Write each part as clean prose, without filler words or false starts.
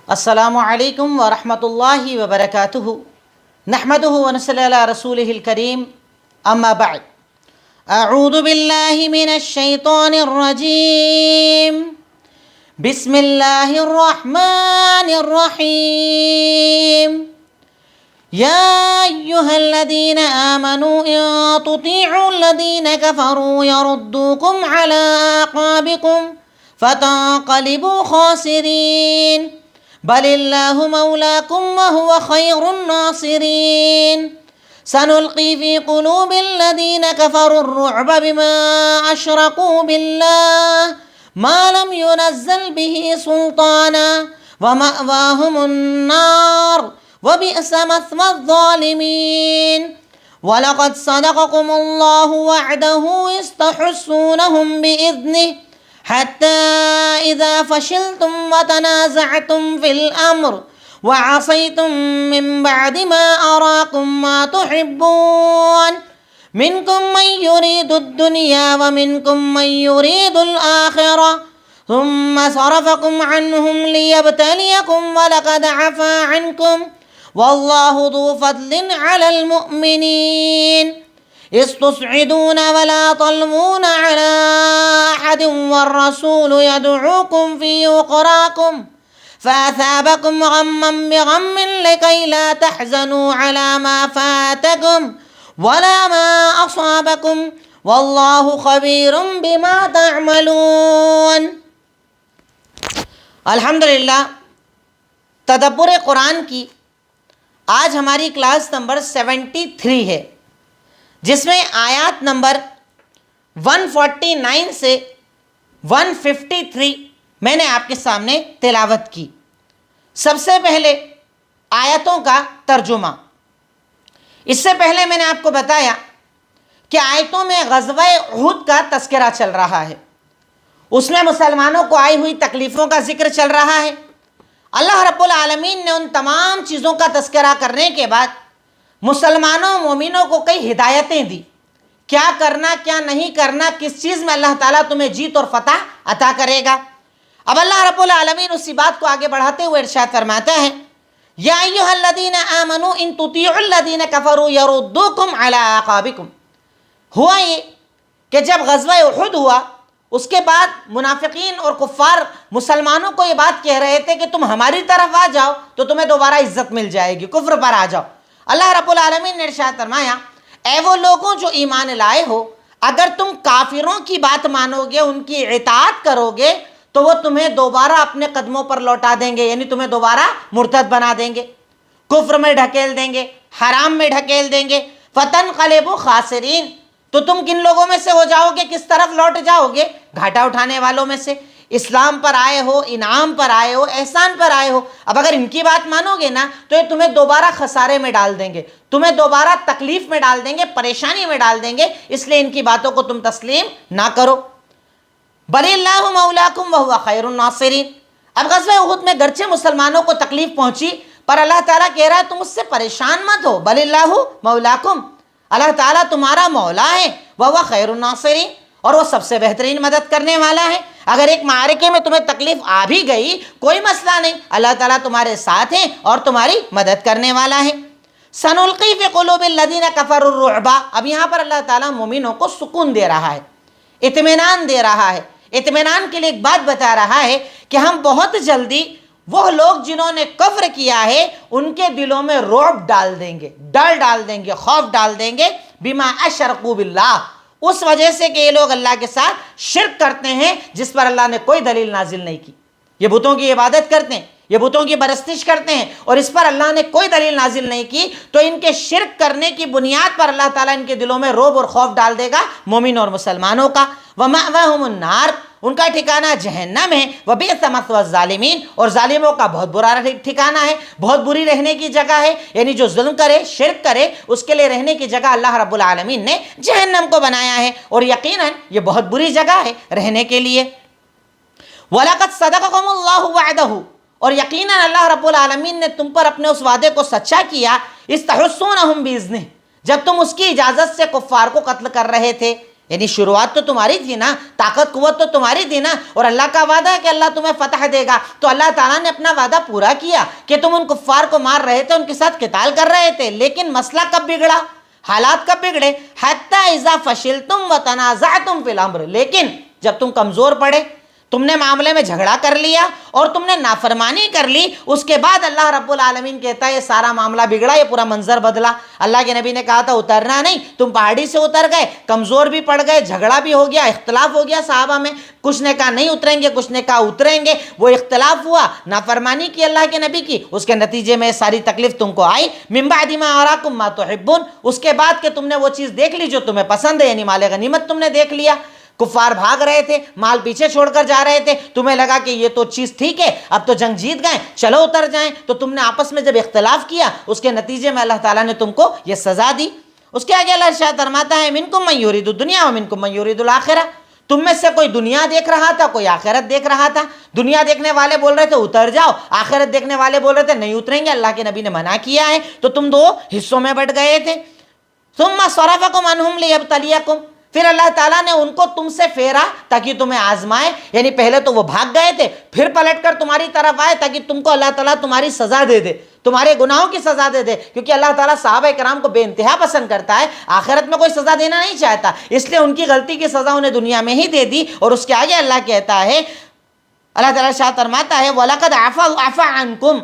السلام علیکم ورحمۃ اللہ وبرکاتہ نحمدہ ونصلی علی رسولہ الکریم اما بعد اعوذ باللہ من الشیطان الرجیم بسم اللہ الرحمن الرحیم یا ایہا الذین آمنوا ان تطیعوا الذین کفروا یردوکم علی اعقابکم فتنقلبوا خاسرین بل اللہ مولاکم وہو خیر الناصرین سنلقی فی قلوب الذین کفروا الرعب بما اشرکوا باللہ ما لم ينزل به سلطانا ومأواہم النار وبئس مثوى الظالمین وَلَقَدْ صَدَقَكُمُ اللَّهُ وَعْدَهُ إِذْ تَحُسُّونَهُمْ بِإِذْنِهِ حتى إذا فشلتم وتنازعتم في الأمر وعصيتم من بعد ما أراكم ما تحبون منكم من يريد الدنيا ومنكم من يريد الآخرة ثم صرفكم عنهم ليبتليكم ولقد عفا عنكم والله ذو فضل على المؤمنين إذ تصعدون ولا تلوون على أحد والرسول يدعوكم في أخراكم فأثابكم غما بغم لكي لا تحزنوا على ما فاتكم ولا ما أصابكم والله خبير بما تعملون. الحمدللہ تدبر قرآن کی آج ہماری کلاس نمبر 73 ہے، جس میں آیات نمبر 149 سے 153 میں نے آپ کے سامنے تلاوت کی. سب سے پہلے آیتوں کا ترجمہ. اس سے پہلے میں نے آپ کو بتایا کہ آیتوں میں غزوہ احد کا تذکرہ چل رہا ہے، اس میں مسلمانوں کو آئی ہوئی تکلیفوں کا ذکر چل رہا ہے. اللہ رب العالمین نے ان تمام چیزوں کا تذکرہ کرنے کے بعد مسلمانوں مومنوں کو کئی ہدایتیں دی، کیا کرنا کیا نہیں کرنا، کس چیز میں اللہ تعالیٰ تمہیں جیت اور فتح عطا کرے گا. اب اللہ رب العالمین اسی بات کو آگے بڑھاتے ہوئے ارشاد فرماتا ہے یا ایھا الذین آمنوا ان تطیعوا الذین کفروا یردوکم علی اعقابکم. ہوا یہ کہ جب غزوہ احد ہوا اس کے بعد منافقین اور کفار مسلمانوں کو یہ بات کہہ رہے تھے کہ تم ہماری طرف آ جاؤ تو تمہیں دوبارہ عزت مل جائے گی، کفر پر آ جاؤ. اللہ رب العالمین نے ارشاد فرمایا اے وہ لوگوں جو ایمان لائے ہو، اگر تم کافروں کی بات مانو گے، ان کی اطاعت کرو گے تو وہ تمہیں دوبارہ اپنے قدموں پر لوٹا دیں گے، یعنی تمہیں دوبارہ مرتد بنا دیں گے، کفر میں ڈھکیل دیں گے، حرام میں ڈھکیل دیں گے. فتنقلبوا خاسرین، تو تم کن لوگوں میں سے ہو جاؤ گے، کس طرف لوٹ جاؤ گے؟ گھاٹا اٹھانے والوں میں سے. اسلام پر آئے ہو، انعام پر آئے ہو، احسان پر آئے ہو. اب اگر ان کی بات مانو گے نا تو یہ تمہیں دوبارہ خسارے میں ڈال دیں گے، تمہیں دوبارہ تکلیف میں ڈال دیں گے، پریشانی میں ڈال دیں گے، اس لیے ان کی باتوں کو تم تسلیم نہ کرو. بل اللہ مولاکم وہو خیر الناصرین. اب غزوہ احد میں گرچہ مسلمانوں کو تکلیف پہنچی پر اللہ تعالیٰ کہہ رہا ہے تم اس سے پریشان مت ہو. بل اللہ مولاکم، اللہ تعالیٰ تمہارا مولا ہے، وہو خیر الناصرین، اور وہ سب سے بہترین مدد کرنے والا ہے. اگر ایک معرکے میں تمہیں تکلیف آ بھی گئی کوئی مسئلہ نہیں، اللہ تعالیٰ تمہارے ساتھ ہیں اور تمہاری مدد کرنے والا ہے. سنلقی فی قلوب الذین کفروا الرعب. اب یہاں پر اللہ تعالیٰ مومنوں کو سکون دے رہا ہے، اطمینان دے رہا ہے. اطمینان کے لیے ایک بات بتا رہا ہے کہ ہم بہت جلدی وہ لوگ جنہوں نے کفر کیا ہے ان کے دلوں میں رعب ڈال دیں گے، ڈر ڈال دیں گے، خوف ڈال دیں گے. بما اشرکوا باللہ، اس وجہ سے کہ یہ لوگ اللہ کے ساتھ شرک کرتے ہیں جس پر اللہ نے کوئی دلیل نازل نہیں کی. یہ بتوں کی عبادت کرتے ہیں، یہ بتوں کی پرستش کرتے ہیں اور اس پر اللہ نے کوئی دلیل نازل نہیں کی، تو ان کے شرک کرنے کی بنیاد پر اللہ تعالیٰ ان کے دلوں میں رعب اور خوف ڈال دے گا مومن اور مسلمانوں کا. وَمَأْوَاهُمُ النَّارُ، ان کا ٹھکانہ جہنم ہے. وَبِئْسَ مَثْوَى الظَّالِمِينَ، اور ظالموں کا بہت برا ٹھکانہ ہے، بہت بری رہنے کی جگہ ہے. یعنی جو ظلم کرے، شرک کرے، اس کے لیے رہنے کی جگہ اللہ رب العالمین نے جہنم کو بنایا ہے، اور یقیناً یہ بہت بری جگہ ہے رہنے کے لیے. وَلَقَدْ صَدَقَكُمُ اللَّهُ وَعْدَهُ، اور یقیناً اللہ رب العالمین نے تم پر اپنے اس وعدے کو سچا کیا. اِذْ تَحُسُّونَهُمْ بِإِذْنِهِ، جب تم اس کی اجازت سے کفار کو قتل کر رہے تھے. یعنی شروعات تو تمہاری تھی نا، طاقت قوت تو تمہاری تھی نا، اور اللہ کا وعدہ ہے کہ اللہ تمہیں فتح دے گا. تو اللہ تعالیٰ نے اپنا وعدہ پورا کیا کہ تم ان کفار کو مار رہے تھے، ان کے ساتھ قتال کر رہے تھے، لیکن مسئلہ کب بگڑا، حالات کب بگڑے؟ حتی اذا فشلتم وتنازعتم فی الامر، لیکن جب تم کمزور پڑے، تم نے معاملے میں جھگڑا کر لیا اور تم نے نافرمانی کر لی، اس کے بعد اللہ رب العالمین کہتا ہے یہ سارا معاملہ بگڑا، یہ پورا منظر بدلا. اللہ کے نبی نے کہا تھا اترنا نہیں، تم پہاڑی سے اتر گئے، کمزور بھی پڑ گئے، جھگڑا بھی ہو گیا، اختلاف ہو گیا صحابہ میں، کچھ نے کہا نہیں اتریں گے، کچھ نے کہا اتریں گے، وہ اختلاف ہوا، نافرمانی کی اللہ کے نبی کی، اس کے نتیجے میں ساری تکلیف تم کو آئی. من بعد ما اراکم ما تحبون، اس کے بعد کہ تم نے وہ چیز دیکھ لی جو تمہیں پسند ہے، یعنی مال غنیمت تم نے دیکھ لیا. کفار بھاگ رہے تھے، مال پیچھے چھوڑ کر جا رہے تھے، تمہیں لگا کہ یہ تو چیز ٹھیک ہے، اب تو جنگ جیت گئے، چلو اتر جائیں. تو تم نے آپس میں جب اختلاف کیا، اس کے نتیجے میں اللہ تعالیٰ نے تم کو یہ سزا دی. اس کے آگے اللہ ارشاد فرماتا ہے منکم من یرید الدنیا ومنکم من یرید الآخرہ، تم میں سے کوئی دنیا دیکھ رہا تھا، کوئی آخرت دیکھ رہا تھا. دنیا دیکھنے والے بول رہے تھے اتر جاؤ، آخرت دیکھنے والے بول رہے تھے نہیں اتریں گے، اللہ کے نبی نے منع کیا ہے. تو تم دو حصوں میں بٹ گئے تھے. ثم صرفکم عنہم لیبتلیکم، پھر اللہ تعالیٰ نے ان کو تم سے پھیرا تاکہ تمہیں آزمائے. یعنی پہلے تو وہ بھاگ گئے تھے، پھر پلٹ کر تمہاری طرف آئے تاکہ تم کو اللہ تعالیٰ تمہاری سزا دے دے، تمہارے گناہوں کی سزا دے دے. کیونکہ اللہ تعالیٰ صحابہ کرام کو بے انتہا پسند کرتا ہے، آخرت میں کوئی سزا دینا نہیں چاہتا، اس لیے ان کی غلطی کی سزا انہیں دنیا میں ہی دے دی. اور اس کے آگے اللہ کہتا ہے، اللہ تعالیٰ ارشاد فرماتا ہے وَلَقَدْ عَفَا عَنْكُمْ،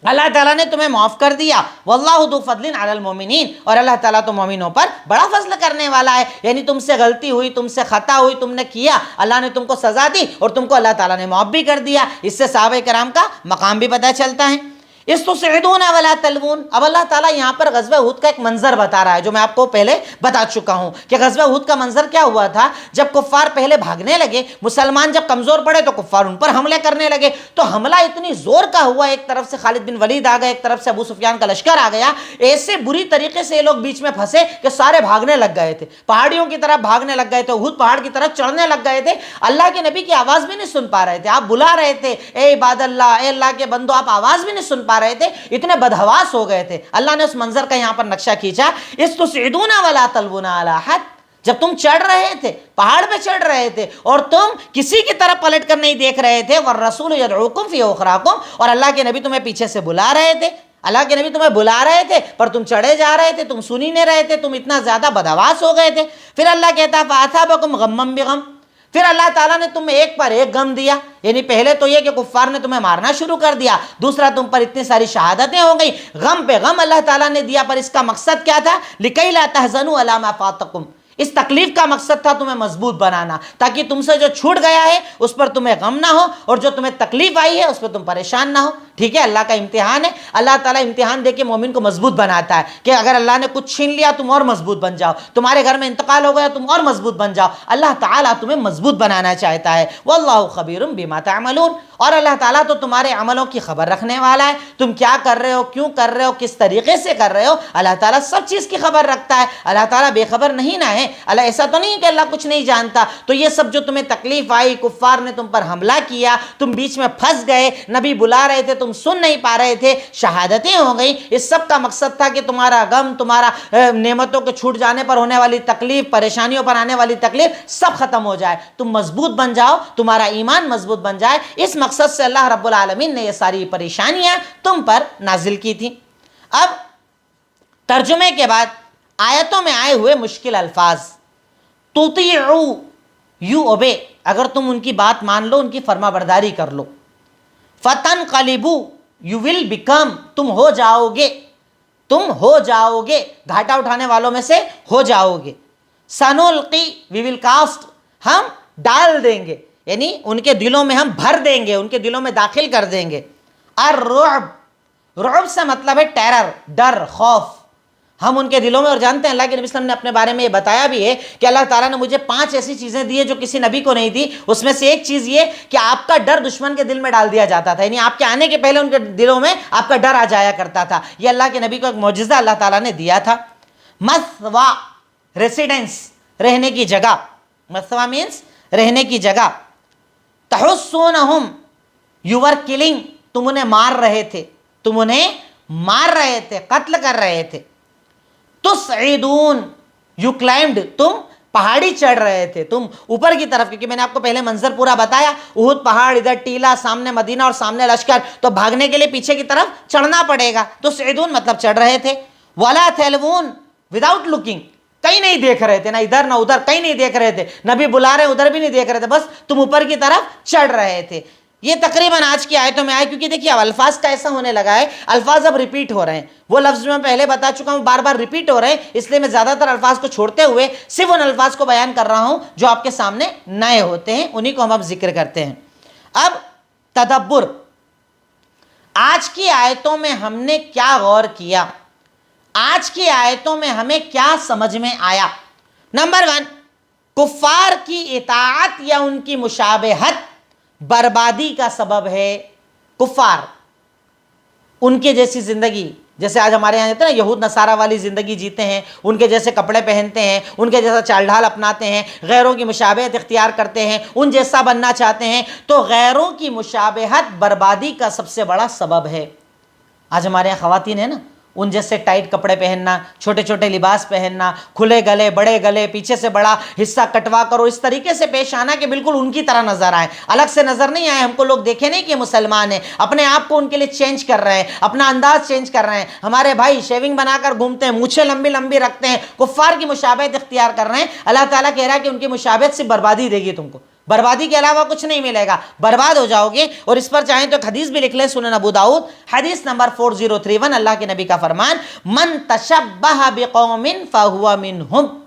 اللہ تعالیٰ نے تمہیں معاف کر دیا. واللہ ذو فضل علی المؤمنین، اور اللہ تعالیٰ تو مومنوں پر بڑا فضل کرنے والا ہے. یعنی تم سے غلطی ہوئی، تم سے خطا ہوئی، تم نے کیا، اللہ نے تم کو سزا دی اور تم کو اللہ تعالیٰ نے معاف بھی کر دیا. اس سے صحابہ کرام کا مقام بھی پتہ چلتا ہے. استصعدون ولا تلوون، اب اللہ تعالیٰ یہاں پر غزوہ احد کا ایک منظر بتا رہا ہے جو میں آپ کو پہلے بتا چکا ہوں کہ غزوہ احد کا منظر کیا ہوا تھا. جب کفار پہلے بھاگنے لگے، مسلمان جب کمزور پڑے تو کفار ان پر حملے کرنے لگے. تو حملہ اتنی زور کا ہوا، ایک طرف سے خالد بن ولید آ گئے، ایک طرف سے ابو سفیان کا لشکر آ گیا. ایسے بری طریقے سے یہ لوگ بیچ میں پھنسے کہ سارے بھاگنے لگ گئے تھے، پہاڑیوں کی طرف بھاگنے لگ گئے تھے، احد پہاڑ کی طرف چڑھنے لگ گئے تھے. اللہ کے نبی کی آواز بھی نہیں سن پا رہے تھے، آپ بلا رہے تھے اے عباد اللہ، اے اللہ کے بندو، آپ آواز بھی نہیں سن پا رہے تھے، اتنے بدحواس ہو گئے تھے. اللہ نے اس منظر کا یہاں پر نقشہ کھینچا، استصعدون ولا تلوون علی احد، جب تم چڑھ رہے تھے، پہاڑ پہ چڑھ رہے تھے اور تم کسی کی طرف پلٹ کر نہیں دیکھ رہے تھے. والرسول یدعوکم فی اخراکم، اور اللہ کے نبی تمہیں پیچھے سے بلا رہے تھے، اللہ کے نبی تمہیں بلا رہے تھے پر تم چڑھے جا رہے تھے، تم سن ہی نہیں رہے تھے، تم اتنا زیادہ بدحواس ہو گئے تھے. پھر اللہ کہتا فاصابکم غما بغم، پھر اللہ تعالیٰ نے تمہیں ایک پر ایک غم دیا. یعنی پہلے تو یہ کہ کفار نے تمہیں مارنا شروع کر دیا، دوسرا تم پر اتنی ساری شہادتیں ہو گئی، غم پہ غم اللہ تعالیٰ نے دیا. پر اس کا مقصد کیا تھا؟ لِكَيْ لَا تَحْزَنُوا عَلَىٰ مَا فَاتَكُمْ، اس تکلیف کا مقصد تھا تمہیں مضبوط بنانا، تاکہ تم سے جو چھوٹ گیا ہے اس پر تمہیں غم نہ ہو، اور جو تمہیں تکلیف آئی ہے اس پر تم پریشان نہ ہو. ٹھیک ہے، اللہ کا امتحان ہے، اللہ تعالیٰ امتحان دے کے مومن کو مضبوط بناتا ہے کہ اگر اللہ نے کچھ چھین لیا تم اور مضبوط بن جاؤ، تمہارے گھر میں انتقال ہو گیا تم اور مضبوط بن جاؤ. اللہ تعالیٰ تمہیں مضبوط بنانا چاہتا ہے. واللہ خبیر بما تعملون، اور اللہ تعالیٰ تو تمہارے عملوں کی خبر رکھنے والا ہے. تم کیا کر رہے ہو، کیوں کر رہے ہو، کس طریقے سے کر رہے ہو، اللہ تعالیٰ سب چیز کی خبر رکھتا ہے. اللہ تعالیٰ بے خبر نہیں نہ ہے، اللہ ایسا تو نہیں کہ اللہ کچھ نہیں جانتا. تو یہ سب جو تمہیں تکلیف آئی، کفار نے تم پر حملہ کیا، تم بیچ میں پھنس گئے، نبی بلا رہے تھے تم سن نہیں پا رہے تھے، شہادتیں ہو گئی، اس سب کا مقصد تھا کہ تمہارا غم، تمہارا نعمتوں کے چھوٹ جانے پر ہونے والی تکلیف، پریشانیوں پر آنے والی تکلیف سب ختم ہو جائے، تم مضبوط بن جاؤ، تمہارا ایمان مضبوط بن جائے. اس مقصد سے اللہ رب العالمین نے یہ ساری پریشانیاں تم پر نازل کی تھیں. اب ترجمے کے بعد آیتوں میں آئے ہوئے مشکل الفاظ. تطیعوا، یو اوبے، اگر تم ان کی بات مان لو، ان کی فرما برداری کر لو. فتنقلبوا، یو ول بیکم، تم ہو جاؤ گے، تم ہو جاؤ گے، گھاٹا اٹھانے والوں میں سے ہو جاؤ گے. سنلقی، وی ول کاسٹ، ہم ڈال دیں گے، یعنی ان کے دلوں میں ہم بھر دیں گے، ان کے دلوں میں داخل کر دیں گے. الرعب، رعب سے مطلب ہے ٹیرر، ڈر، خوف. ہم ان کے دلوں میں، اور جانتے ہیں اللہ کے نبی صلی اللہ علیہ وسلم نے اپنے بارے میں یہ بتایا بھی ہے کہ اللہ تعالیٰ نے مجھے 5 ایسی چیزیں دی ہیں جو کسی نبی کو نہیں دی. اس میں سے ایک چیز یہ کہ آپ کا ڈر دشمن کے دل میں ڈال دیا جاتا تھا، یعنی آپ کے آنے کے پہلے ان کے دلوں میں آپ کا ڈر آ جایا کرتا تھا. یہ اللہ کے نبی کو ایک معجزہ اللہ تعالیٰ نے دیا تھا. مثوا، ریسیڈنس، رہنے کی جگہ. مثوا مینس رہنے کی جگہ. تحسونہم، یو آر کلنگ، تم انہیں مار رہے تھے، تم انہیں مار رہے تھے، قتل کر رہے تھے. تسعدون، یو کلائمڈ، تم پہاڑی چڑھ رہے تھے تم اوپر کی طرف، کیونکہ میں نے آپ کو پہلے منظر پورا بتایا، احد پہاڑ، ادھر ٹیلا، سامنے مدینہ اور سامنے لشکر، تو بھاگنے کے لیے پیچھے کی طرف چڑھنا پڑے گا، تو صعدون مطلب چڑھ رہے تھے۔ وَلَا تَلْوُونَ وداؤٹ لکنگ، کہیں نہیں دیکھ رہے تھے، نہ ادھر نہ ادھر، کہیں نہیں دیکھ رہے تھے، نبی بلا رہے ادھر بھی نہیں دیکھ رہے تھے، بس تم اوپر کی طرف چڑھ رہے تھے۔ یہ تقریباً آج کی آیتوں میں آئے، کیونکہ دیکھیے اب الفاظ کا ایسا ہونے لگا ہے، الفاظ اب ریپیٹ ہو رہے ہیں، وہ لفظ میں پہلے بتا چکا ہوں، بار بار ریپیٹ ہو رہے ہیں، اس لیے میں زیادہ تر الفاظ کو چھوڑتے ہوئے صرف ان الفاظ کو بیان کر رہا ہوں جو آپ کے سامنے نئے ہوتے ہیں، انہی کو ہم اب ذکر کرتے ہیں۔ اب تدبر، آج کی آیتوں میں ہم نے کیا غور کیا، آج کی آیتوں میں ہمیں کیا سمجھ میں آیا؟ نمبر 1، کفار کی اطاعت یا ان کی مشابہت بربادی کا سبب ہے۔ کفار، ان کے جیسی زندگی، جیسے آج ہمارے یہاں جاتے ہیں نا، یہود نصارہ والی زندگی جیتے ہیں، ان کے جیسے کپڑے پہنتے ہیں، ان کے جیسا چال ڈھال اپناتے ہیں، غیروں کی مشابہت اختیار کرتے ہیں، ان جیسا بننا چاہتے ہیں، تو غیروں کی مشابہت بربادی کا سب سے بڑا سبب ہے۔ آج ہمارے یہاں خواتین ہیں نا، ان جیسے ٹائٹ کپڑے پہننا، چھوٹے چھوٹے لباس پہننا، کھلے گلے، بڑے گلے، پیچھے سے بڑا حصہ کٹوا کر اور اس طریقے سے پیش آنا کہ بالکل ان کی طرح نظر آئے، الگ سے نظر نہیں آئے، ہم کو لوگ دیکھے نہیں کہ مسلمان ہیں، اپنے آپ کو ان کے لیے چینج کر رہے ہیں، اپنا انداز چینج کر رہے ہیں۔ ہمارے بھائی شیونگ بنا کر گھومتے ہیں، مونچھیں لمبی لمبی رکھتے ہیں، کفار کی مشابہت اختیار کر رہے ہیں۔ اللہ تعالیٰ کہہ رہا ہے کہ ان کی مشابہت سے بربادی دے گی، تم کو بربادی کے علاوہ کچھ نہیں ملے گا، برباد ہو جاؤ گے۔ اور اس پر چاہیں تو ایک حدیث بھی لکھ لیں، سنن ابو داؤد حدیث نمبر 4031، اللہ کے نبی کا فرمان، من تشبہ بقوم فہو منہم،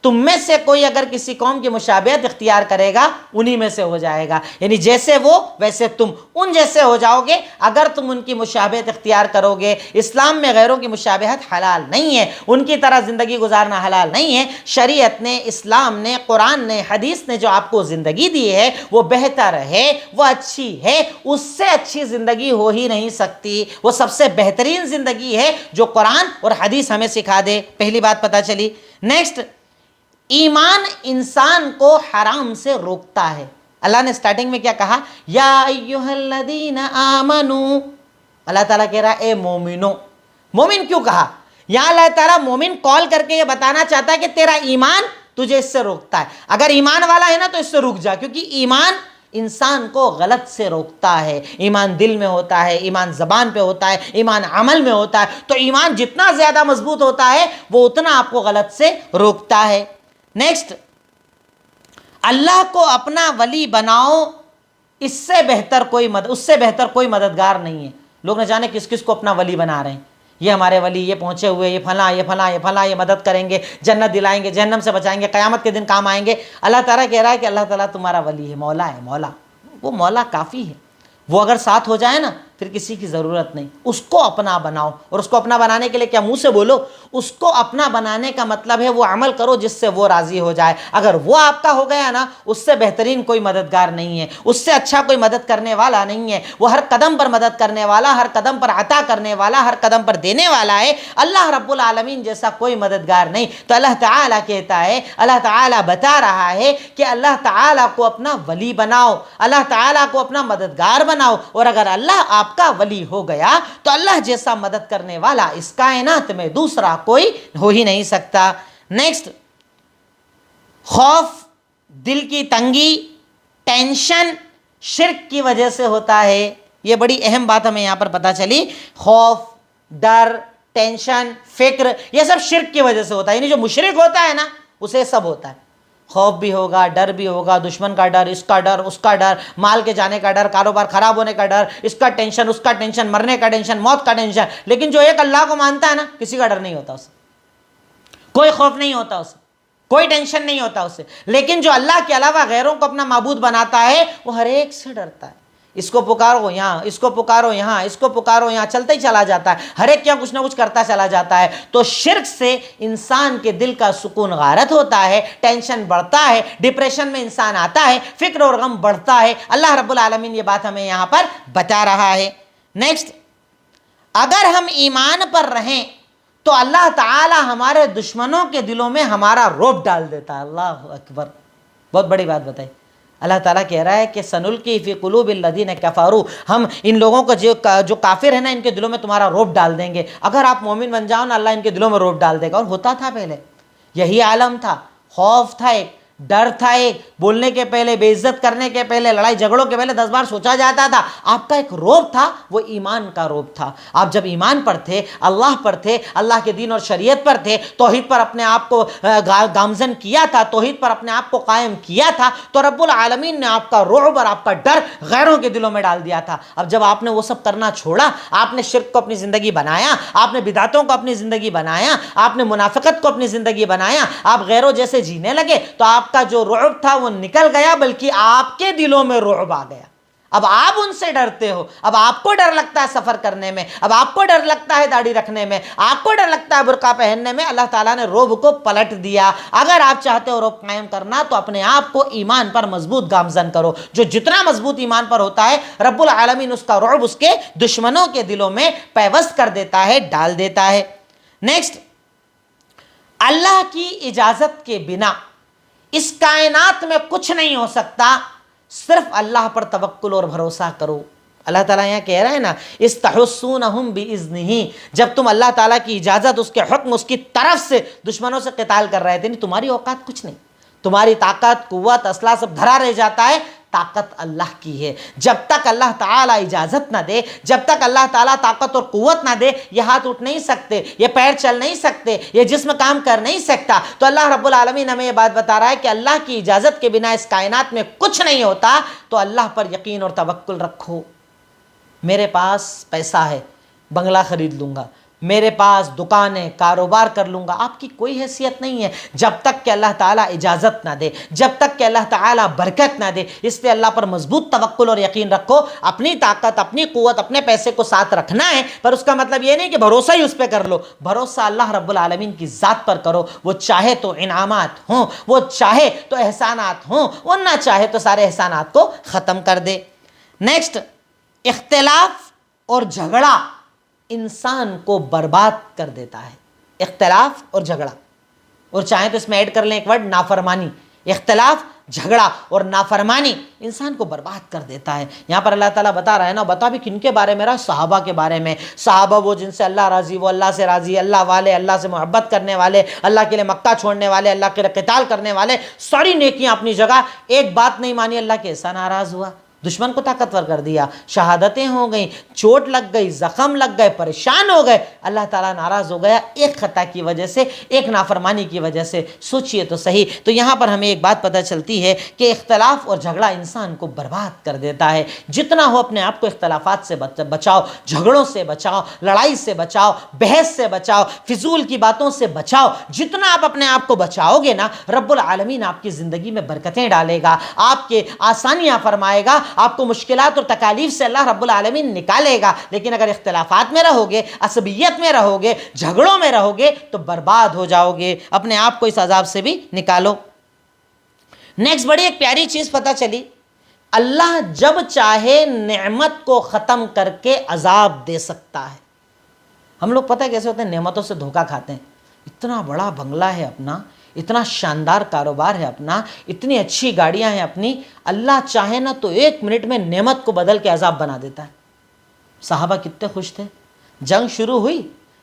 تم میں سے کوئی اگر کسی قوم کی مشابہت اختیار کرے گا انہی میں سے ہو جائے گا، یعنی جیسے وہ ویسے تم، ان جیسے ہو جاؤ گے اگر تم ان کی مشابہت اختیار کرو گے۔ اسلام میں غیروں کی مشابہت حلال نہیں ہے، ان کی طرح زندگی گزارنا حلال نہیں ہے۔ شریعت نے، اسلام نے، قرآن نے، حدیث نے جو آپ کو زندگی دی ہے وہ بہتر ہے، وہ اچھی ہے، اس سے اچھی زندگی ہو ہی نہیں سکتی۔ وہ سب سے بہترین زندگی ہے جو قرآن اور حدیث ہمیں سکھا دے۔ پہلی بات پتہ چلی۔ نیکسٹ، ایمان انسان کو حرام سے روکتا ہے۔ اللہ نے سٹارٹنگ میں کیا کہا؟ یا ایہا الذین آمنو، اللہ تعالیٰ کہہ رہا ہے اے مومنو۔ مومن کیوں کہا؟ یہاں اللہ تعالیٰ مومن کال کر کے یہ بتانا چاہتا ہے کہ تیرا ایمان تجھے اس سے روکتا ہے، اگر ایمان والا ہے نا تو اس سے رک جا، کیونکہ ایمان انسان کو غلط سے روکتا ہے۔ ایمان دل میں ہوتا ہے، ایمان زبان پہ ہوتا ہے، ایمان عمل میں ہوتا ہے، تو ایمان جتنا زیادہ مضبوط ہوتا ہے وہ اتنا آپ کو غلط سے روکتا ہے۔ نیکسٹ، اللہ کو اپنا ولی بناؤ، اس سے بہتر کوئی مددگار نہیں ہے۔ لوگ نہ جانے کس کس کو اپنا ولی بنا رہے ہیں، یہ ہمارے ولی، یہ پہنچے ہوئے، یہ فلاں یہ فلاں یہ فلاں، یہ مدد کریں گے، جنت دلائیں گے، جہنم سے بچائیں گے، قیامت کے دن کام آئیں گے۔ اللہ تعالیٰ کہہ رہا ہے کہ اللہ تعالیٰ تمہارا ولی ہے، مولا ہے، مولا، وہ مولا کافی ہے، وہ اگر ساتھ ہو جائے نا پھر کسی کی ضرورت نہیں۔ اس کو اپنا بناؤ، اور اس کو اپنا بنانے کے لیے کیا منہ سے بولو، اس کو اپنا بنانے کا مطلب ہے وہ عمل کرو جس سے وہ راضی ہو جائے۔ اگر وہ آپ کا ہو گیا نا، اس سے بہترین کوئی مددگار نہیں ہے، اس سے اچھا کوئی مدد کرنے والا نہیں ہے۔ وہ ہر قدم پر مدد کرنے والا، ہر قدم پر عطا کرنے والا، ہر قدم پر دینے والا ہے۔ اللہ رب العالمین جیسا کوئی مددگار نہیں۔ تو اللہ تعالیٰ کہتا ہے، اللہ تعالیٰ بتا رہا ہے کہ اللہ تعالیٰ کو اپنا ولی بناؤ، اللہ تعالیٰ کو اپنا مددگار بناؤ، اور اگر اللہ آپ کا ولی ہو گیا تو اللہ جیسا مدد کرنے والا اس کائنات میں دوسرا کوئی ہو ہی نہیں سکتا۔ نیکسٹ، خوف، دل کی تنگی، ٹینشن شرک کی وجہ سے ہوتا ہے۔ یہ بڑی اہم بات ہمیں یہاں پر پتہ چلی۔ خوف، ڈر، ٹینشن، فکر، یہ سب شرک کی وجہ سے ہوتا ہے، یعنی جو مشرک ہوتا ہے نا اسے سب ہوتا ہے۔ خوف بھی ہوگا، ڈر بھی ہوگا، دشمن کا ڈر، اس کا ڈر، اس کا ڈر، مال کے جانے کا ڈر، کاروبار خراب ہونے کا ڈر، اس کا ٹینشن، اس کا ٹینشن، مرنے کا ٹینشن، موت کا ٹینشن۔ لیکن جو ایک اللہ کو مانتا ہے نا، کسی کا ڈر نہیں ہوتا اسے، کوئی خوف نہیں ہوتا اسے، کوئی ٹینشن نہیں ہوتا اسے۔ لیکن جو اللہ کے علاوہ غیروں کو اپنا معبود بناتا ہے وہ ہر ایک سے ڈرتا ہے۔ اس کو پکارو یہاں، اس کو پکارو یہاں، اس کو پکارو یہاں، چلتا ہی چلا جاتا ہے، ہر ایک کیا کچھ نہ کچھ کرتا چلا جاتا ہے۔ تو شرک سے انسان کے دل کا سکون غارت ہوتا ہے، ٹینشن بڑھتا ہے، ڈپریشن میں انسان آتا ہے، فکر اور غم بڑھتا ہے۔ اللہ رب العالمین یہ بات ہمیں یہاں پر بتا رہا ہے۔ نیکسٹ، اگر ہم ایمان پر رہیں تو اللہ تعالی ہمارے دشمنوں کے دلوں میں ہمارا رعب ڈال دیتا ہے۔ اللہ اکبر، بہت بڑی بات بتائی۔ اللہ تعالیٰ کہہ رہا ہے کہ سنلقی فی قلوب الذین کفروا، ہم ان لوگوں کو جو کافر ہیں نا ان کے دلوں میں تمہارا رعب ڈال دیں گے۔ اگر آپ مومن بن جاؤ نا اللہ ان کے دلوں میں رعب ڈال دے گا، اور ہوتا تھا پہلے، یہی عالم تھا، خوف تھا, ایک ڈر تھا, ایک بولنے کے پہلے, بے عزت کرنے کے پہلے, لڑائی جھگڑوں کے پہلے 10 بار سوچا جاتا تھا. آپ کا ایک روب تھا, وہ ایمان کا روب تھا. آپ جب ایمان پر تھے, اللہ پر تھے, اللہ کے دین اور شریعت پر تھے, توحید پر اپنے آپ کو گامزن کیا تھا, توحید پر اپنے آپ کو قائم کیا تھا, تو رب العالمین نے آپ کا رعب اور آپ کا ڈر غیروں کے دلوں میں ڈال دیا تھا. اب جب آپ نے وہ سب کرنا چھوڑا, آپ نے شرک کو اپنی زندگی بنایا, آپ نے بدعتوں کو اپنی زندگی بنایا, آپ نے منافقت کو اپنی زندگی بنایا, آپ غیروں جیسے جینے لگے, تو آپ کا جو رعب تھا وہ نکل گیا, بلکہ آپ کے دلوں میں رعب آ گیا. اب آپ ان سے ڈرتے ہو, اب آپ کو ڈر لگتا ہے سفر کرنے میں, اب آپ کو ڈر لگتا ہے داڑھی رکھنے میں, آپ کو ڈر لگتا ہے برقع پہننے میں. اللہ تعالیٰ نے رعب کو پلٹ دیا. اگر آپ چاہتے ہو رعب قائم کرنا تو اپنے آپ کو ایمان پر مضبوط گامزن کرو. جو جتنا مضبوط ایمان پر ہوتا ہے, رب العالمین اس کا رعب اس کے دشمنوں کے دلوں میں پیوست کر دیتا ہے, ڈال دیتا ہے. نیکسٹ, اللہ کی اجازت کے بنا اس کائنات میں کچھ نہیں ہو سکتا, صرف اللہ پر توکل اور بھروسہ کرو. اللہ تعالیٰ یہاں کہہ رہے ہیں نا, استحسونہم بإذنہ, جب تم اللہ تعالیٰ کی اجازت, اس کے حکم, اس کی طرف سے دشمنوں سے قتال کر رہے تھے, نہیں تمہاری اوقات کچھ نہیں, تمہاری طاقت, قوت, اسلحہ سب دھرا رہ جاتا ہے. طاقت اللہ کی ہے. جب تک اللہ تعالیٰ اجازت نہ دے, جب تک اللہ تعالیٰ طاقت اور قوت نہ دے, یہ ہاتھ اٹھ نہیں سکتے, یہ پیر چل نہیں سکتے, یہ جسم کام کر نہیں سکتا. تو اللہ رب العالمین ہمیں یہ بات بتا رہا ہے کہ اللہ کی اجازت کے بنا اس کائنات میں کچھ نہیں ہوتا. تو اللہ پر یقین اور توکل رکھو. میرے پاس پیسہ ہے, بنگلہ خرید لوں گا, میرے پاس دکانیں, کاروبار کر لوں گا, آپ کی کوئی حیثیت نہیں ہے جب تک کہ اللہ تعالیٰ اجازت نہ دے, جب تک کہ اللہ تعالیٰ برکت نہ دے. اس لیے اللہ پر مضبوط توکل اور یقین رکھو. اپنی طاقت, اپنی قوت, اپنے پیسے کو ساتھ رکھنا ہے, پر اس کا مطلب یہ نہیں کہ بھروسہ ہی اس پہ کر لو. بھروسہ اللہ رب العالمین کی ذات پر کرو. وہ چاہے تو انعامات ہوں, وہ چاہے تو احسانات ہوں, وہ نہ چاہے تو سارے احسانات کو ختم کر دے. نیکسٹ, اختلاف اور جھگڑا انسان کو برباد کر دیتا ہے. اختلاف اور جھگڑا, اور چاہیں تو اس میں ایڈ کر لیں ایک ورڈ, نافرمانی. اختلاف, جھگڑا اور نافرمانی انسان کو برباد کر دیتا ہے. یہاں پر اللہ تعالیٰ بتا رہا ہے نا, بتا بھی کن کے بارے میں رہا, صحابہ کے بارے میں. صحابہ وہ جن سے اللہ راضی, وہ اللہ سے راضی, اللہ والے, اللہ سے محبت کرنے والے, اللہ کے لیے مکہ چھوڑنے والے, اللہ کے لیے قتال کرنے والے, ساری نیکیاں اپنی جگہ. ایک بات نہیں مانی, اللہ کیسا ناراض ہوا, دشمن کو طاقتور کر دیا, شہادتیں ہو گئیں, چوٹ لگ گئی, زخم لگ گئے, پریشان ہو گئے, اللہ تعالیٰ ناراض ہو گیا ایک خطا کی وجہ سے, ایک نافرمانی کی وجہ سے. سوچئے تو صحیح. تو یہاں پر ہمیں ایک بات پتہ چلتی ہے کہ اختلاف اور جھگڑا انسان کو برباد کر دیتا ہے. جتنا ہو اپنے آپ کو اختلافات سے بچاؤ, جھگڑوں سے بچاؤ, لڑائی سے بچاؤ, بحث سے بچاؤ, فضول کی باتوں سے بچاؤ. جتنا آپ اپنے آپ کو بچاؤ گے نا, رب العالمین آپ کی زندگی میں برکتیں ڈالے گا, آپ کے آسانیاں فرمائے گا, آپ کو مشکلات اور تکالیف سے اللہ رب العالمین نکالے گا. لیکن اگر اختلافات میں رہو گے, عصبیت میں رہو گے, جھگڑوں میں رہو گے, تو برباد ہو جاؤ گے. اپنے آپ کو اس عذاب سے بھی نکالو. نیکسٹ, بڑی ایک پیاری چیز پتہ چلی, اللہ جب چاہے نعمت کو ختم کر کے عذاب دے سکتا ہے. ہم لوگ پتہ ہے کیسے ہوتے ہیں, نعمتوں سے دھوکہ کھاتے ہیں. اتنا بڑا بنگلہ ہے اپنا, اتنا شاندار کاروبار ہے اپنا, اتنی اچھی گاڑیاں ہیں اپنی, اللہ چاہے نا تو 1 منٹ میں نعمت کو بدل کے عذاب بنا دیتا ہے. صحابہ کتنے خوش تھے. جنگ شروع ہوئی,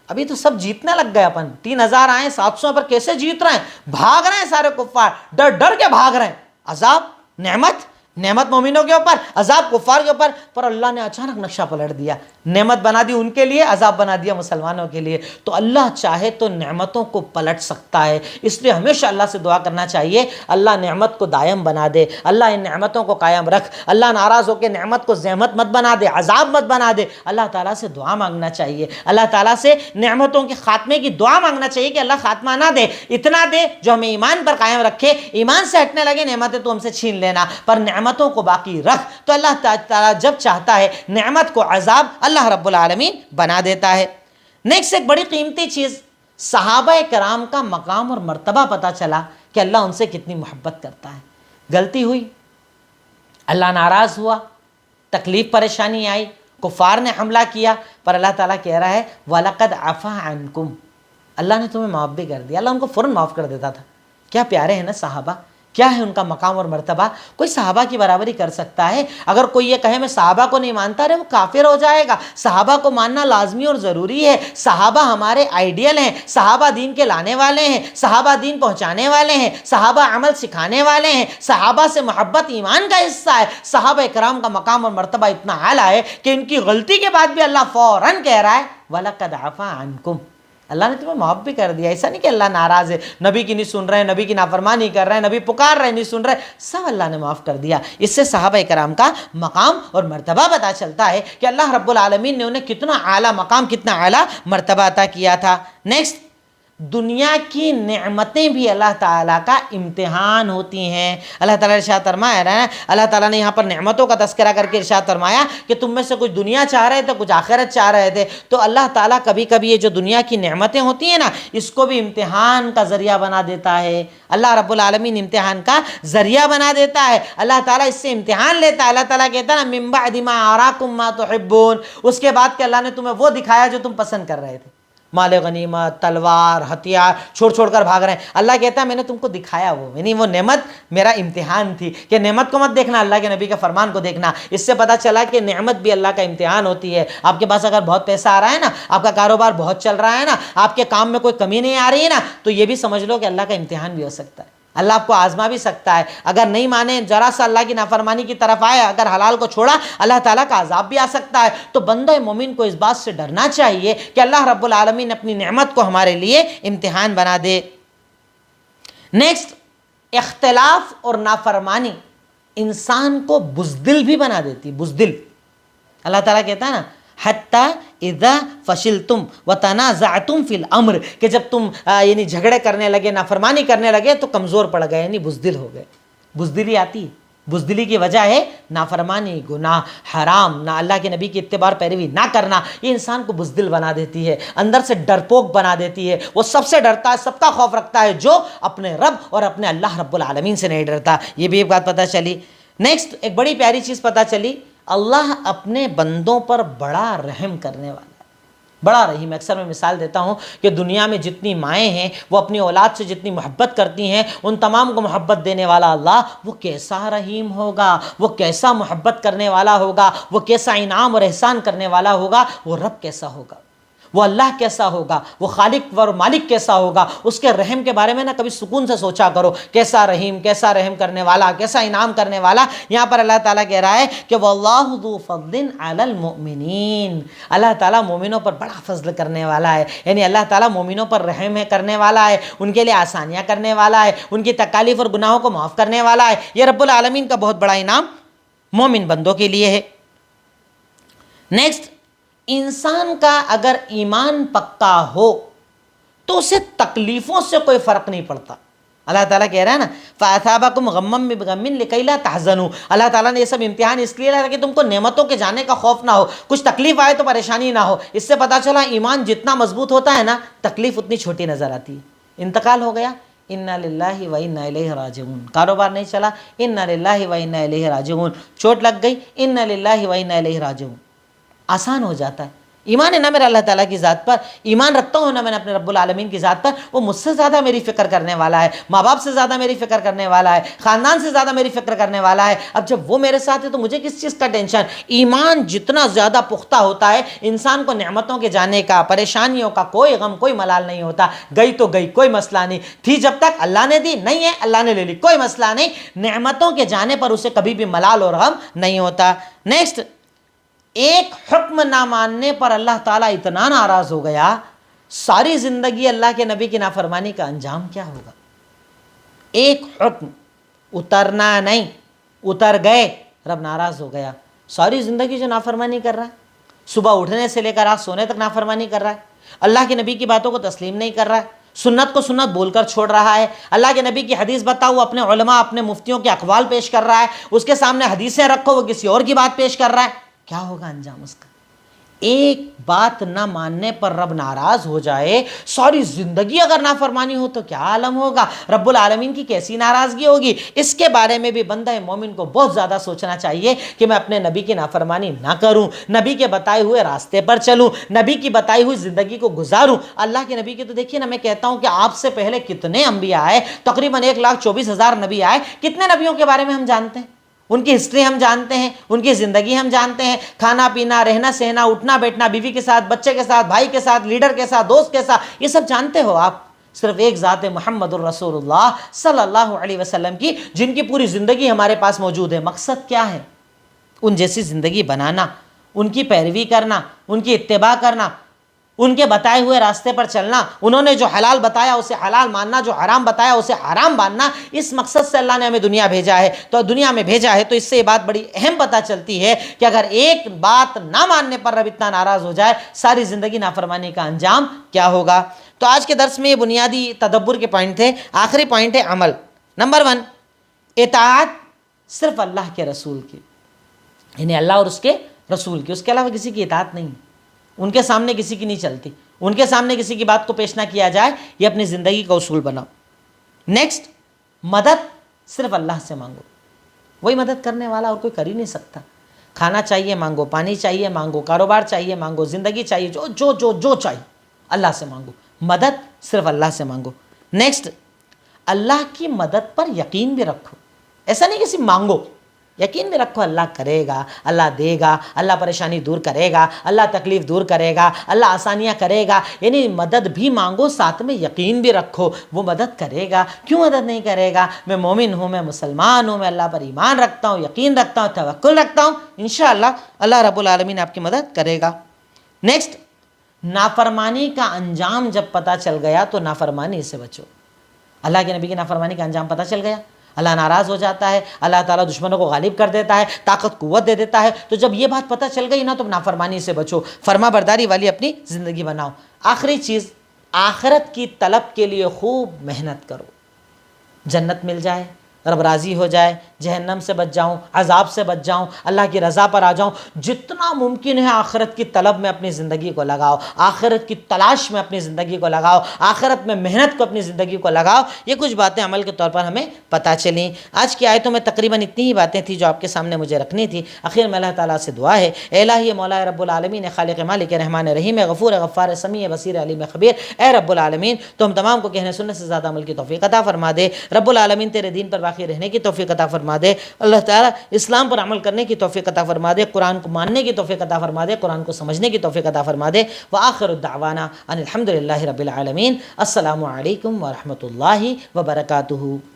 ابھی تو سب جیتنے لگ گئے, اپن 3000 آئے, 700 پر کیسے جیت رہے ہیں, بھاگ رہے ہیں سارے کفار, ڈر ڈر کے بھاگ رہے ہیں. عذاب, نعمت, نعمت مومنوں کے اوپر, عذاب کفار کے اوپر. پر اللہ نے اچانک نقشہ پلٹ دیا, نعمت بنا دی ان کے لیے, عذاب بنا دیا مسلمانوں کے لیے. تو اللہ چاہے تو نعمتوں کو پلٹ سکتا ہے. اس لیے ہمیشہ اللہ سے دعا کرنا چاہیے, اللہ نعمت کو دائم بنا دے, اللہ ان نعمتوں کو قائم رکھ, اللہ ناراض ہو کے نعمت کو زحمت مت بنا دے, عذاب مت بنا دے. اللہ تعالیٰ سے دعا مانگنا چاہیے, اللہ تعالیٰ سے نعمتوں کے خاتمے کی دعا مانگنا چاہیے کہ اللہ خاتمہ نہ دے, اتنا دے جو ہمیں ایمان پر قائم رکھے. ایمان سے ہٹنے لگے نعمتیں تو ہم سے چھین لینا, پر نعمتوں کو باقی رکھ. تو اللہ تعالیٰ جب چاہتا ہے نعمت کو عذاب اللہ رب العالمین بنا دیتا ہے. نیکسٹ, ایک بڑی قیمتی چیز, صحابہ کرام کا مقام اور مرتبہ پتہ چلا کہ اللہ ان سے کتنی محبت کرتا ہے. غلطی ہوئی, اللہ ناراض ہوا, تکلیف پریشانی آئی, کفار نے حملہ کیا, پر اللہ تعالیٰ کہہ رہا ہے وَلَقَدْ عَفَا عَنْكُمْ, اللہ نے تمہیں معاف بھی کر دیا. اللہ ان کو فوراً معاف کر دیتا تھا. کیا پیارے ہیں نا صحابہ, کیا ہے ان کا مقام اور مرتبہ؟ کوئی صحابہ کی برابری کر سکتا ہے؟ اگر کوئی یہ کہے میں صحابہ کو نہیں مانتا رہے وہ کافر ہو جائے گا۔ صحابہ کو ماننا لازمی اور ضروری ہے۔ صحابہ ہمارے آئیڈیل ہیں، صحابہ دین کے لانے والے ہیں، صحابہ دین پہنچانے والے ہیں، صحابہ عمل سکھانے والے ہیں، صحابہ سے محبت ایمان کا حصہ ہے۔ صحابہ کرام کا مقام اور مرتبہ اتنا اعلیٰ ہے کہ ان کی غلطی کے بعد بھی اللہ فوراً کہہ رہا ہے وَلَقَدْ عَفَا عَنْكُمْ، اللہ نے تمہیں معاف بھی کر دیا۔ ایسا نہیں کہ اللہ ناراض ہے، نبی کی نہیں سن رہے ہیں، نبی کی نافرمانی کر رہے ہیں، نبی پکار رہے ہیں نہیں سن رہے، سب اللہ نے معاف کر دیا۔ اس سے صحابہ کرام کا مقام اور مرتبہ پتہ چلتا ہے کہ اللہ رب العالمین نے انہیں کتنا اعلیٰ مقام، کتنا اعلیٰ مرتبہ عطا کیا تھا۔ نیکسٹ، دنیا کی نعمتیں بھی اللہ تعالیٰ کا امتحان ہوتی ہیں۔ اللہ تعالیٰ نے ارشاد فرمایا ہے، اللہ تعالیٰ نے یہاں پر نعمتوں کا تذکرہ کر کے ارشاد فرمایا کہ تم میں سے کچھ دنیا چاہ رہے تھے، کچھ آخرت چاہ رہے تھے، تو اللہ تعالیٰ کبھی کبھی یہ جو دنیا کی نعمتیں ہوتی ہیں نا، اس کو بھی امتحان کا ذریعہ بنا دیتا ہے۔ اللہ رب العالمین امتحان کا ذریعہ بنا دیتا ہے، اللہ تعالیٰ اس سے امتحان لیتا ہے۔ اللہ تعالیٰ کہتا ہے نا من بعد ما اراکم ما تحبون، اس کے بعد کہ اللہ نے تمہیں وہ دکھایا جو تم پسند کر رہے تھے، مال غنیمت، تلوار، ہتھیار چھوڑ چھوڑ کر بھاگ رہے ہیں، اللہ کہتا ہے میں نے تم کو دکھایا وہ، یعنی وہ نعمت میرا امتحان تھی، کہ نعمت کو مت دیکھنا، اللہ کے نبی کے فرمان کو دیکھنا۔ اس سے پتہ چلا کہ نعمت بھی اللہ کا امتحان ہوتی ہے۔ آپ کے پاس اگر بہت پیسہ آ رہا ہے نا، آپ کا کاروبار بہت چل رہا ہے نا، آپ کے کام میں کوئی کمی نہیں آ رہی ہے نا، تو یہ بھی سمجھ لو کہ اللہ کا امتحان بھی ہو سکتا ہے، اللہ آپ کو آزما بھی سکتا ہے۔ اگر نہیں مانے، ذرا سا اللہ کی نافرمانی کی طرف آئے، اگر حلال کو چھوڑا، اللہ تعالیٰ کا عذاب بھی آ سکتا ہے۔ تو بندہ مومن کو اس بات سے ڈرنا چاہیے کہ اللہ رب العالمین اپنی نعمت کو ہمارے لیے امتحان بنا دے۔ نیکسٹ، اختلاف اور نافرمانی انسان کو بزدل بھی بنا دیتی، بزدل۔ اللہ تعالیٰ کہتا ہے نا حتیٰ اذا فشلتم وتنازعتم فی الامر، کہ جب تم یعنی جھگڑے کرنے لگے، نافرمانی کرنے لگے تو کمزور پڑ گئے، یعنی بزدل ہو گئے۔ بزدلی آتی ہے، بزدلی کی وجہ ہے نافرمانی، گناہ، حرام، نہ اللہ کے نبی کی اتباع پیروی نہ کرنا، یہ انسان کو بزدل بنا دیتی ہے، اندر سے ڈرپوک بنا دیتی ہے۔ وہ سب سے ڈرتا ہے، سب کا خوف رکھتا ہے، جو اپنے رب اور اپنے اللہ رب العالمین سے نہیں ڈرتا۔ یہ بھی ایک بات پتہ چلی۔ نیکسٹ، ایک بڑی پیاری چیز پتہ چلی، اللہ اپنے بندوں پر بڑا رحم کرنے والا ہے، بڑا رحیم۔ اکثر میں مثال دیتا ہوں کہ دنیا میں جتنی مائیں ہیں وہ اپنی اولاد سے جتنی محبت کرتی ہیں، ان تمام کو محبت دینے والا اللہ وہ کیسا رحیم ہوگا، وہ کیسا محبت کرنے والا ہوگا، وہ کیسا انعام اور احسان کرنے والا ہوگا، وہ رب کیسا ہوگا، وہ اللہ کیسا ہوگا، وہ خالق اور مالک کیسا ہوگا۔ اس کے رحم کے بارے میں نا کبھی سکون سے سوچا کرو، کیسا رحیم، کیسا رحم کرنے والا، کیسا انعام کرنے والا۔ یہاں پر اللہ تعالیٰ کہہ رہا ہے کہ وَاللَّهُ ذُو فَضْلٍ عَلَى الْمُؤْمِنِينَ، اللہ تعالیٰ مومنوں پر بڑا فضل کرنے والا ہے، یعنی اللہ تعالیٰ مومنوں پر رحم کرنے والا ہے، ان کے لیے آسانیاں کرنے والا ہے، ان کی تکالیف اور گناہوں کو معاف کرنے والا ہے۔ یہ رب العالمین کا بہت بڑا انعام مومن بندوں کے لیے ہے۔ نیکسٹ، انسان کا اگر ایمان پکا ہو تو اسے تکلیفوں سے کوئی فرق نہیں پڑتا۔ اللہ تعالیٰ کہہ رہا ہے نا فَأَثَابَكُمْ غَمًّا بِغَمٍّ لِكَيْ لَا تَحْزَنُوا، اللہ تعالیٰ نے یہ سب امتحان اس لیے لایا کہ تم کو نعمتوں کے جانے کا خوف نہ ہو، کچھ تکلیف آئے تو پریشانی نہ ہو۔ اس سے پتہ چلا ایمان جتنا مضبوط ہوتا ہے نا، تکلیف اتنی چھوٹی نظر آتی ہے۔ انتقال ہو گیا، اِنَّا لِلَّهِ وَإِنَّا إِلَيْهِ راجعون، کاروبار نہیں چلا، اِنَّا لِلَّهِ وَإِنَّا إِلَيْهِ راجعون، چوٹ لگ گئی، اِنَّا لِلَّهِ وَإِنَّا إِلَيْهِ راجعون، آسان ہو جاتا ہے۔ ایمان ہے نا میرا اللہ تعالیٰ کی ذات پر، ایمان رکھتا ہوں نا میں نے اپنے رب العالمین کی ذات پر، وہ مجھ سے زیادہ میری فکر کرنے والا ہے، ماں باپ سے زیادہ میری فکر کرنے والا ہے، خاندان سے زیادہ میری فکر کرنے والا ہے۔ اب جب وہ میرے ساتھ ہے تو مجھے کس چیز کا ٹینشن؟ ایمان جتنا زیادہ پختہ ہوتا ہے، انسان کو نعمتوں کے جانے کا، پریشانیوں کا کوئی غم، کوئی ملال نہیں ہوتا۔ گئی تو گئی، کوئی مسئلہ نہیں، تھی جب تک اللہ نے دی، نہیں ہے اللہ نے لے لی، کوئی مسئلہ نہیں۔ نعمتوں کے جانے پر اسے کبھی بھی ملال اور غم نہیں ہوتا۔ نیکسٹ، ایک حکم نہ ماننے پر اللہ تعالیٰ اتنا ناراض ہو گیا، ساری زندگی اللہ کے نبی کی نافرمانی کا انجام کیا ہوگا؟ ایک حکم اترنا نہیں، اتر گئے، رب ناراض ہو گیا۔ ساری زندگی جو نافرمانی کر رہا ہے، صبح اٹھنے سے لے کر رات سونے تک نافرمانی کر رہا ہے، اللہ کے نبی کی باتوں کو تسلیم نہیں کر رہا ہے، سنت کو سنت بول کر چھوڑ رہا ہے، اللہ کے نبی کی حدیث بتاؤ اپنے علماء، اپنے مفتیوں کے اقوال پیش کر رہا ہے، اس کے سامنے حدیثیں رکھو وہ کسی اور کی بات پیش کر رہا ہے، کیا ہوگا انجام اس کا؟ ایک بات نہ ماننے پر رب ناراض ہو جائے، ساری زندگی اگر نافرمانی ہو تو کیا عالم ہوگا، رب العالمین کی کیسی ناراضگی ہوگی۔ اس کے بارے میں بھی بندہ مومن کو بہت زیادہ سوچنا چاہیے کہ میں اپنے نبی کی نافرمانی نہ کروں، نبی کے بتائے ہوئے راستے پر چلوں، نبی کی بتائی ہوئی زندگی کو گزاروں۔ اللہ کے نبی کے تو دیکھیے نا، میں کہتا ہوں کہ آپ سے پہلے کتنے انبیاء آئے، تقریباً 1,24,000 نبی آئے، کتنے نبیوں کے بارے میں ہم جانتے ہیں؟ ان کی ہسٹری ہم جانتے ہیں، ان کی زندگی ہم جانتے ہیں، کھانا پینا، رہنا سہنا، اٹھنا بیٹھنا، بیوی کے ساتھ، بچے کے ساتھ، بھائی کے ساتھ، لیڈر کے ساتھ، دوست کے ساتھ، یہ سب جانتے ہو آپ۔ صرف ایک ذات محمد الرسول اللہ صلی اللہ علیہ وسلم کی، جن کی پوری زندگی ہمارے پاس موجود ہے۔ مقصد کیا ہے؟ ان جیسی زندگی بنانا، ان کی پیروی کرنا، ان کی اتباع کرنا، ان کے بتائے ہوئے راستے پر چلنا، انہوں نے جو حلال بتایا اسے حلال ماننا، جو حرام بتایا اسے حرام ماننا۔ اس مقصد سے اللہ نے ہمیں دنیا بھیجا ہے، تو دنیا میں بھیجا ہے، تو اس سے یہ بات بڑی اہم پتہ چلتی ہے کہ اگر ایک بات نہ ماننے پر رب اتنا ناراض ہو جائے، ساری زندگی نافرمانی کا انجام کیا ہوگا۔ تو آج کے درس میں یہ بنیادی تدبر کے پوائنٹ تھے۔ آخری پوائنٹ ہے عمل۔ نمبر 1، اطاعت صرف اللہ کے رسول کی، یعنی اللہ اور اس کے رسول کی، اس کے علاوہ کسی کی اطاعت نہیں، ان کے سامنے کسی کی نہیں چلتی، ان کے سامنے کسی کی بات کو پیش نہ کیا جائے، یہ اپنی زندگی کا اصول بناؤ۔ نیکسٹ، مدد صرف اللہ سے مانگو، وہی مدد کرنے والا اور کوئی کر ہی نہیں سکتا۔ کھانا چاہیے مانگو، پانی چاہیے مانگو، کاروبار چاہیے مانگو، زندگی چاہیے، جو جو جو جو چاہیے اللہ سے مانگو، مدد صرف اللہ سے مانگو۔ نیکسٹ، اللہ کی مدد پر یقین بھی رکھو، ایسا نہیں کسی مانگو، یقین بھی رکھو اللہ کرے گا، اللہ دے گا، اللہ پریشانی دور کرے گا، اللہ تکلیف دور کرے گا، اللہ آسانیاں کرے گا، یعنی مدد بھی مانگو، ساتھ میں یقین بھی رکھو وہ مدد کرے گا۔ کیوں مدد نہیں کرے گا؟ میں مومن ہوں، میں مسلمان ہوں، میں اللہ پر ایمان رکھتا ہوں، یقین رکھتا ہوں، توکل رکھتا ہوں، انشاءاللہ اللہ رب العالمین آپ کی مدد کرے گا۔ نیکسٹ، نافرمانی کا انجام جب پتہ چل گیا تو نافرمانی سے بچو۔ اللہ کے نبی کی نافرمانی کا انجام پتہ چل گیا، اللہ ناراض ہو جاتا ہے، اللہ تعالیٰ دشمنوں کو غالب کر دیتا ہے، طاقت قوت دے دیتا ہے، تو جب یہ بات پتہ چل گئی نا تو نافرمانی سے بچو، فرما برداری والی اپنی زندگی بناؤ۔ آخری چیز، آخرت کی طلب کے لیے خوب محنت کرو، جنت مل جائے، رب راضی ہو جائے، جہنم سے بچ جاؤں، عذاب سے بچ جاؤں، اللہ کی رضا پر آ جاؤں، جتنا ممکن ہے آخرت کی طلب میں اپنی زندگی کو لگاؤ، آخرت کی تلاش میں اپنی زندگی کو لگاؤ، آخرت میں محنت کو اپنی زندگی کو لگاؤ۔ یہ کچھ باتیں عمل کے طور پر ہمیں پتہ چلیں۔ آج کی آیتوں میں تقریباً اتنی ہی باتیں تھیں جو آپ کے سامنے مجھے رکھنی تھی۔ آخر میں اللہ تعالیٰ سے دعا ہے، اے الہی مولا رب العالمین، خالق مالک رحمان رحیم، غفور غفار سمیع بصیر علیم خبیر، اے رب العالمین تو ہم تمام کو کہنے سننے سے زیادہ عمل کی توفیق عطا فرما دے۔ رب العالمین تیرے دین پر باقی رہنے کی توفیق عطا فرما دے۔ اللہ تعالیٰ اسلام پر عمل کرنے کی توفیق عطا فرما دے، قرآن کو ماننے کی توفیق عطا فرما دے، قرآن کو سمجھنے کی توفیق عطا فرما دے۔ وآخر الدعوانا ان الحمد للہ رب العالمین۔ السلام علیکم ورحمۃ اللہ وبرکاتہ۔